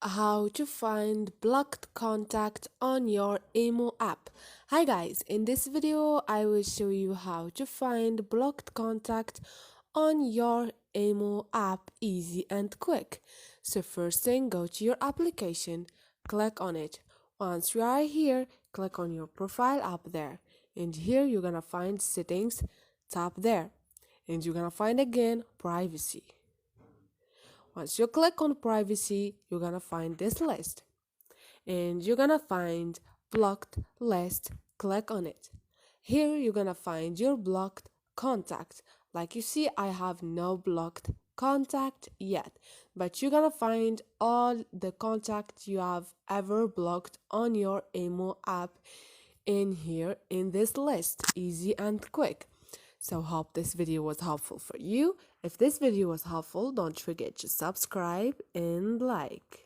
how to find blocked contact on your Imo app. Hi guys, in this video I will show you how to find blocked contact on your Imo app easy and quick. So first thing, go to your application, click on it. Once you are here, click on your profile up there, and here you're gonna find settings, tap there, and you're gonna find again privacy. Once you click on privacy, you're gonna find this list and you're gonna find blocked list. Click on it. Here you're gonna find your blocked contact. Like you see, I have no blocked contact yet, but you're gonna find all the contacts you have ever blocked on your Imo app in here in this list, easy and quick. So hope this video was helpful for you. If this video was helpful, don't forget to subscribe and like.